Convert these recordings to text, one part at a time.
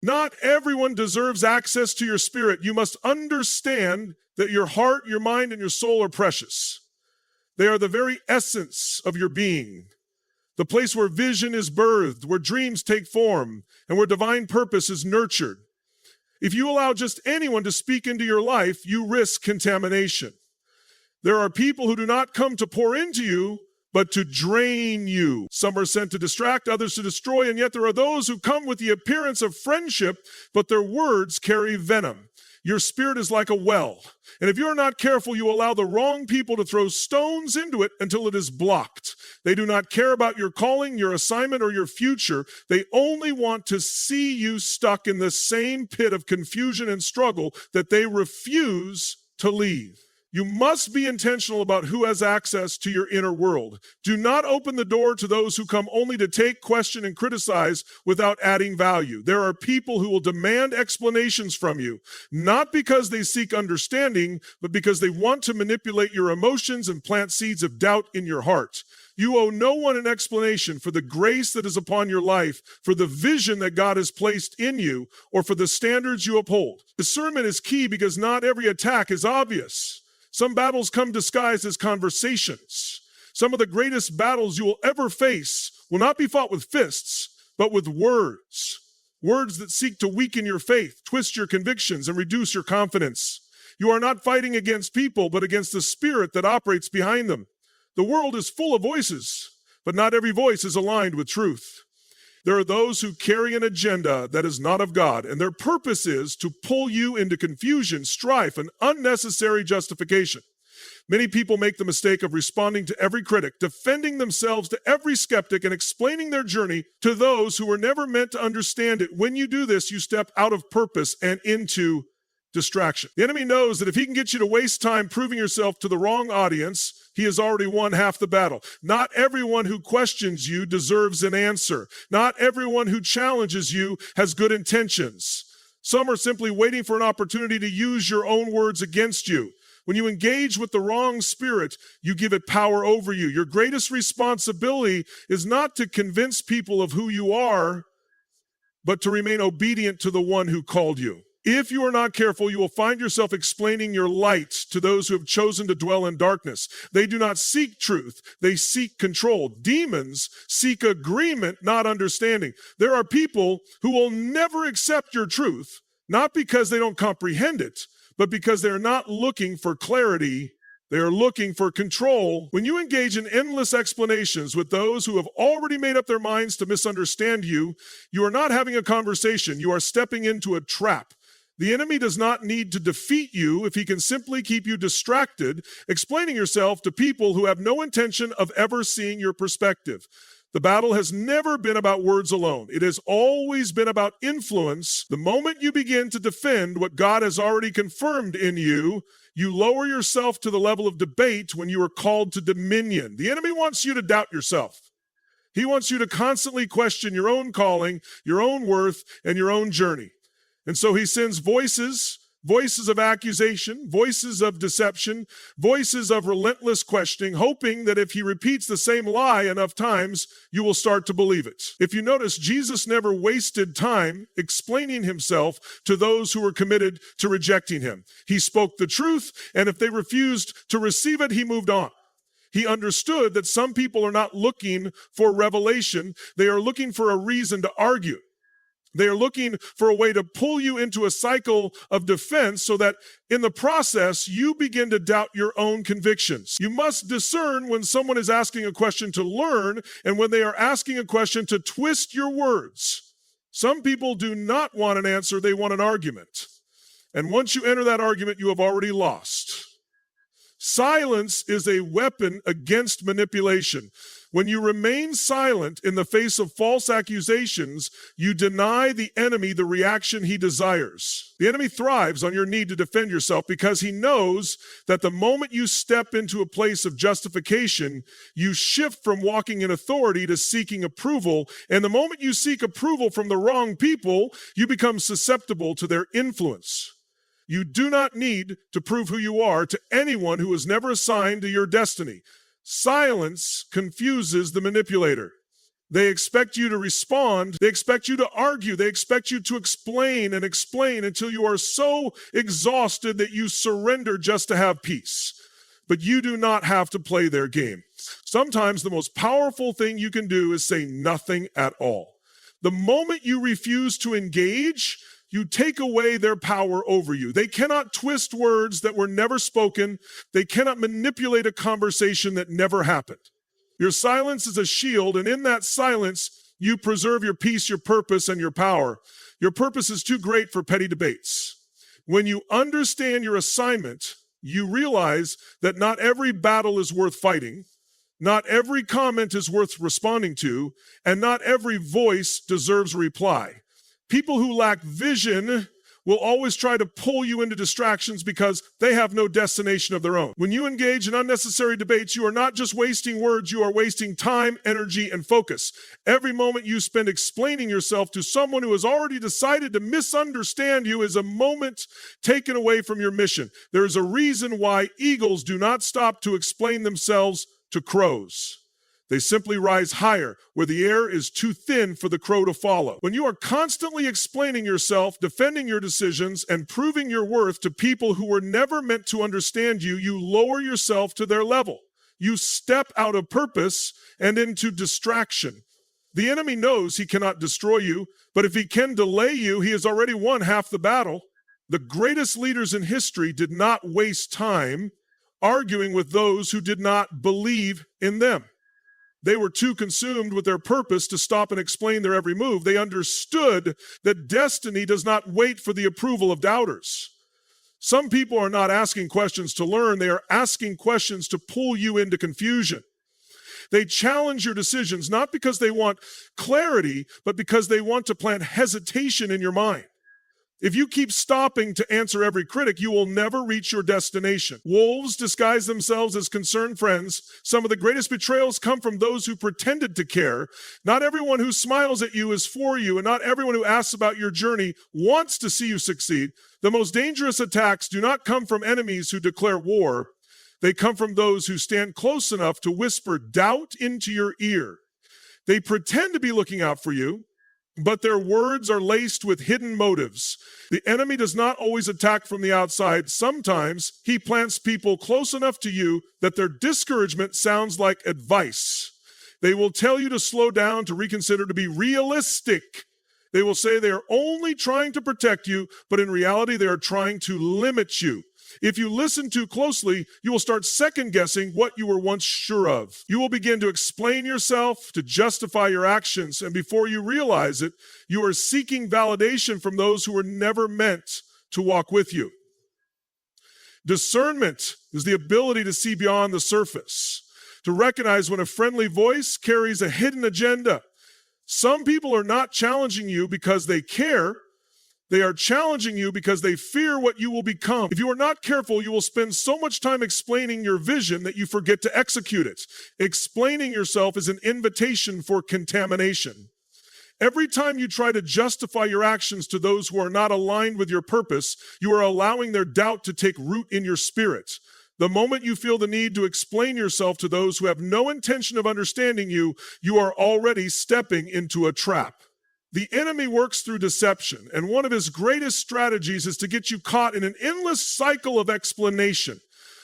Not everyone deserves access to your spirit. You must understand that your heart, your mind, and your soul are precious. They are the very essence of your being, the place where vision is birthed, where dreams take form, and where divine purpose is nurtured. If you allow just anyone to speak into your life, you risk contamination. There are people who do not come to pour into you, but to drain you. Some are sent to distract, others to destroy, and yet there are those who come with the appearance of friendship, but their words carry venom. Your spirit is like a well, and if you are not careful, you allow the wrong people to throw stones into it until it is blocked. They do not care about your calling, your assignment, or your future. They only want to see you stuck in the same pit of confusion and struggle that they refuse to leave. You must be intentional about who has access to your inner world. Do not open the door to those who come only to take, question, and criticize without adding value. There are people who will demand explanations from you, not because they seek understanding, but because they want to manipulate your emotions and plant seeds of doubt in your heart. You owe no one an explanation for the grace that is upon your life, for the vision that God has placed in you, or for the standards you uphold. Discernment is key because not every attack is obvious. Some battles come disguised as conversations. Some of the greatest battles you will ever face will not be fought with fists, but with words. Words that seek to weaken your faith, twist your convictions, and reduce your confidence. You are not fighting against people, but against the spirit that operates behind them. The world is full of voices, but not every voice is aligned with truth. There are those who carry an agenda that is not of God, and their purpose is to pull you into confusion, strife, and unnecessary justification. Many people make the mistake of responding to every critic, defending themselves to every skeptic, and explaining their journey to those who were never meant to understand it. When you do this, you step out of purpose and into distraction. The enemy knows that if he can get you to waste time proving yourself to the wrong audience, he has already won half the battle. Not everyone who questions you deserves an answer. Not everyone who challenges you has good intentions. Some are simply waiting for an opportunity to use your own words against you. When you engage with the wrong spirit, you give it power over you. Your greatest responsibility is not to convince people of who you are, but to remain obedient to the one who called you. If you are not careful, you will find yourself explaining your light to those who have chosen to dwell in darkness. They do not seek truth. They seek control. Demons seek agreement, not understanding. There are people who will never accept your truth, not because they don't comprehend it, but because they're not looking for clarity. They are looking for control. When you engage in endless explanations with those who have already made up their minds to misunderstand you, you are not having a conversation. You are stepping into a trap. The enemy does not need to defeat you if he can simply keep you distracted, explaining yourself to people who have no intention of ever seeing your perspective. The battle has never been about words alone. It has always been about influence. The moment you begin to defend what God has already confirmed in you, you lower yourself to the level of debate when you are called to dominion. The enemy wants you to doubt yourself. He wants you to constantly question your own calling, your own worth, and your own journey. And so he sends voices of accusation, voices of deception, voices of relentless questioning, hoping that if he repeats the same lie enough times, you will start to believe it. If you notice, Jesus never wasted time explaining himself to those who were committed to rejecting him. He spoke the truth, and if they refused to receive it, he moved on. He understood that some people are not looking for revelation. They are looking for a reason to argue. They are looking for a way to pull you into a cycle of defense so that in the process, you begin to doubt your own convictions. You must discern when someone is asking a question to learn and when they are asking a question to twist your words. Some people do not want an answer, they want an argument. And once you enter that argument, you have already lost. Silence is a weapon against manipulation. When you remain silent in the face of false accusations, you deny the enemy the reaction he desires. The enemy thrives on your need to defend yourself because he knows that the moment you step into a place of justification, you shift from walking in authority to seeking approval. And the moment you seek approval from the wrong people, you become susceptible to their influence. You do not need to prove who you are to anyone who was never assigned to your destiny. Silence confuses the manipulator. They expect you to respond. They expect you to argue. They expect you to explain and explain until you are so exhausted that you surrender just to have peace. But you do not have to play their game. Sometimes the most powerful thing you can do is say nothing at all. The moment you refuse to engage, you take away their power over you. They cannot twist words that were never spoken. They cannot manipulate a conversation that never happened. Your silence is a shield, and in that silence, you preserve your peace, your purpose, and your power. Your purpose is too great for petty debates. When you understand your assignment, you realize that not every battle is worth fighting, not every comment is worth responding to, and not every voice deserves a reply. People who lack vision will always try to pull you into distractions because they have no destination of their own. When you engage in unnecessary debates, you are not just wasting words, you are wasting time, energy, and focus. Every moment you spend explaining yourself to someone who has already decided to misunderstand you is a moment taken away from your mission. There is a reason why eagles do not stop to explain themselves to crows. They simply rise higher, where the air is too thin for the crow to follow. When you are constantly explaining yourself, defending your decisions, and proving your worth to people who were never meant to understand you, you lower yourself to their level. You step out of purpose and into distraction. The enemy knows he cannot destroy you, but if he can delay you, he has already won half the battle. The greatest leaders in history did not waste time arguing with those who did not believe in them. They were too consumed with their purpose to stop and explain their every move. They understood that destiny does not wait for the approval of doubters. Some people are not asking questions to learn. They are asking questions to pull you into confusion. They challenge your decisions not because they want clarity, but because they want to plant hesitation in your mind. If you keep stopping to answer every critic, you will never reach your destination. Wolves disguise themselves as concerned friends. Some of the greatest betrayals come from those who pretended to care. Not everyone who smiles at you is for you, and not everyone who asks about your journey wants to see you succeed. The most dangerous attacks do not come from enemies who declare war. They come from those who stand close enough to whisper doubt into your ear. They pretend to be looking out for you, but their words are laced with hidden motives. The enemy does not always attack from the outside. Sometimes he plants people close enough to you that their discouragement sounds like advice. They will tell you to slow down, to reconsider, to be realistic. They will say they are only trying to protect you, but in reality, they are trying to limit you. If you listen too closely, you will start second-guessing what you were once sure of. You will begin to explain yourself, to justify your actions, and before you realize it, you are seeking validation from those who were never meant to walk with you. Discernment is the ability to see beyond the surface, to recognize when a friendly voice carries a hidden agenda. Some people are not challenging you because they care. They are challenging you because they fear what you will become. If you are not careful, you will spend so much time explaining your vision that you forget to execute it. Explaining yourself is an invitation for contamination. Every time you try to justify your actions to those who are not aligned with your purpose, you are allowing their doubt to take root in your spirit. The moment you feel the need to explain yourself to those who have no intention of understanding you, you are already stepping into a trap. The enemy works through deception, and one of his greatest strategies is to get you caught in an endless cycle of explanation,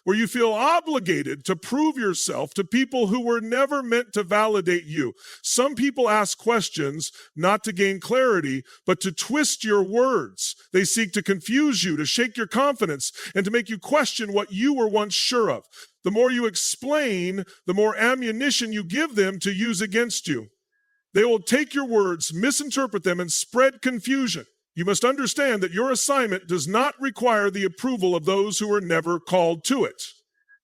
where you feel obligated to prove yourself to people who were never meant to validate you. Some people ask questions not to gain clarity, but to twist your words. They seek to confuse you, to shake your confidence, and to make you question what you were once sure of. The more you explain, the more ammunition you give them to use against you. They will take your words, misinterpret them, and spread confusion. You must understand that your assignment does not require the approval of those who were never called to it.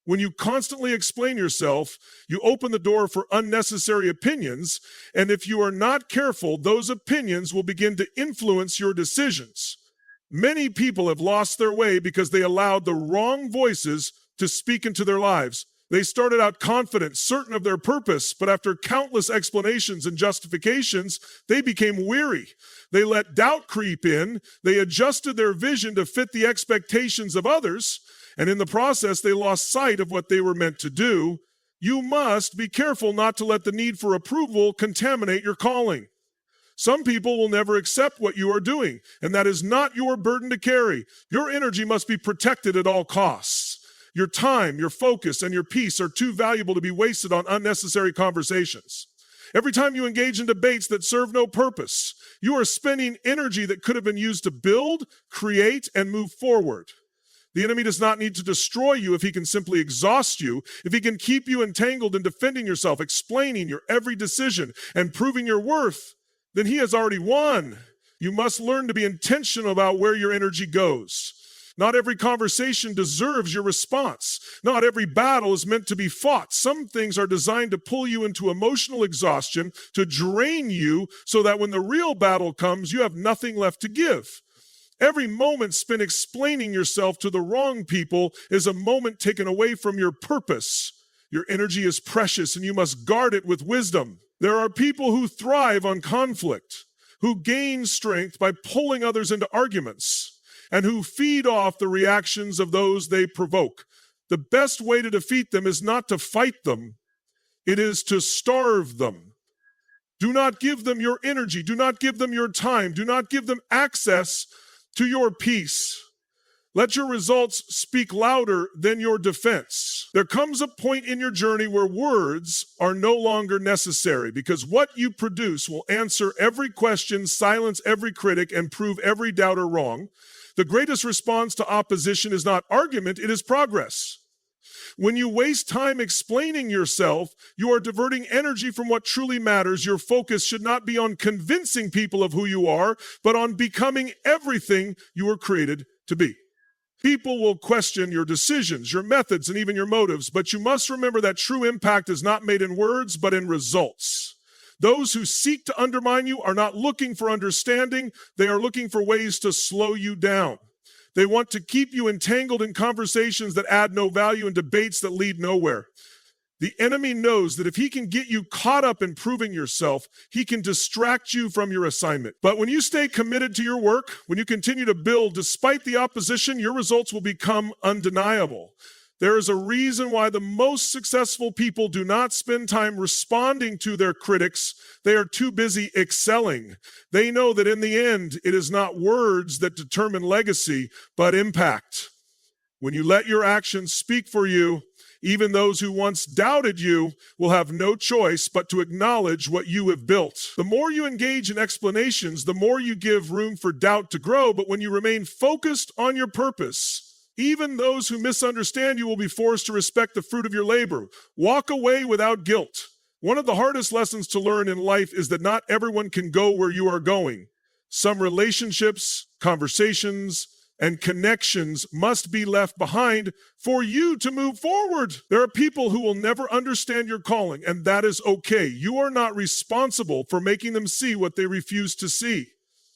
When you constantly explain yourself, you open the door for unnecessary opinions, and if you are not careful, those opinions will begin to influence your decisions. Many people have lost their way because they allowed the wrong voices to speak into their lives. They started out confident, certain of their purpose, but after countless explanations and justifications, they became weary. They let doubt creep in, they adjusted their vision to fit the expectations of others, and in the process, they lost sight of what they were meant to do. You must be careful not to let the need for approval contaminate your calling. Some people will never accept what you are doing, and that is not your burden to carry. Your energy must be protected at all costs. Your time, your focus, and your peace are too valuable to be wasted on unnecessary conversations. Every time you engage in debates that serve no purpose, you are spending energy that could have been used to build, create, and move forward. The enemy does not need to destroy you if he can simply exhaust you, if he can keep you entangled in defending yourself, explaining your every decision, and proving your worth. Then he has already won. You must learn to be intentional about where your energy goes. Not every conversation deserves your response. Not every battle is meant to be fought. Some things are designed to pull you into emotional exhaustion, to drain you, so that when the real battle comes, you have nothing left to give. Every moment spent explaining yourself to the wrong people is a moment taken away from your purpose. Your energy is precious, and you must guard it with wisdom. There are people who thrive on conflict, who gain strength by pulling others into arguments, and who feed off the reactions of those they provoke. The best way to defeat them is not to fight them, it is to starve them. Do not give them your energy. Do not give them your time. Do not give them access to your peace. Let your results speak louder than your defense. There comes a point in your journey where words are no longer necessary, because what you produce will answer every question, silence every critic, and prove every doubter wrong. The greatest response to opposition is not argument, it is progress. When you waste time explaining yourself, you are diverting energy from what truly matters. Your focus should not be on convincing people of who you are, but on becoming everything you were created to be. People will question your decisions, your methods, and even your motives, but you must remember that true impact is not made in words, but in results. Those who seek to undermine you are not looking for understanding. They are looking for ways to slow you down. They want to keep you entangled in conversations that add no value and debates that lead nowhere. The enemy knows that if he can get you caught up in proving yourself, he can distract you from your assignment. But when you stay committed to your work, when you continue to build despite the opposition, your results will become undeniable. There is a reason why the most successful people do not spend time responding to their critics. They are too busy excelling. They know that in the end, it is not words that determine legacy, but impact. When you let your actions speak for you, even those who once doubted you will have no choice but to acknowledge what you have built. The more you engage in explanations, the more you give room for doubt to grow. But when you remain focused on your purpose, even those who misunderstand you will be forced to respect the fruit of your labor. Walk away without guilt. One of the hardest lessons to learn in life is that not everyone can go where you are going. Some relationships, conversations, and connections must be left behind for you to move forward. There are people who will never understand your calling, and that is okay. You are not responsible for making them see what they refuse to see.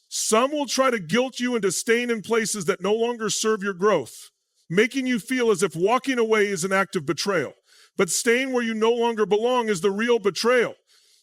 Some will try to guilt you into staying in places that no longer serve your growth, making you feel as if walking away is an act of betrayal. But staying where you no longer belong is the real betrayal.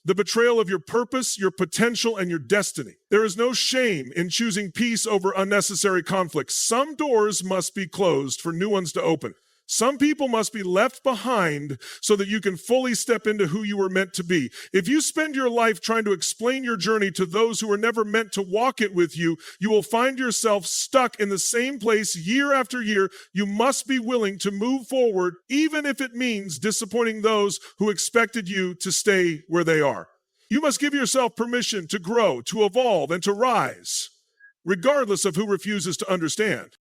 The betrayal of your purpose, your potential, and your destiny. There is no shame in choosing peace over unnecessary conflict. Some doors must be closed for new ones to open. Some people must be left behind so that you can fully step into who you were meant to be. If you spend your life trying to explain your journey to those who were never meant to walk it with you, you will find yourself stuck in the same place year after year. You must be willing to move forward, even if it means disappointing those who expected you to stay where they are. You must give yourself permission to grow, to evolve, and to rise, regardless of who refuses to understand.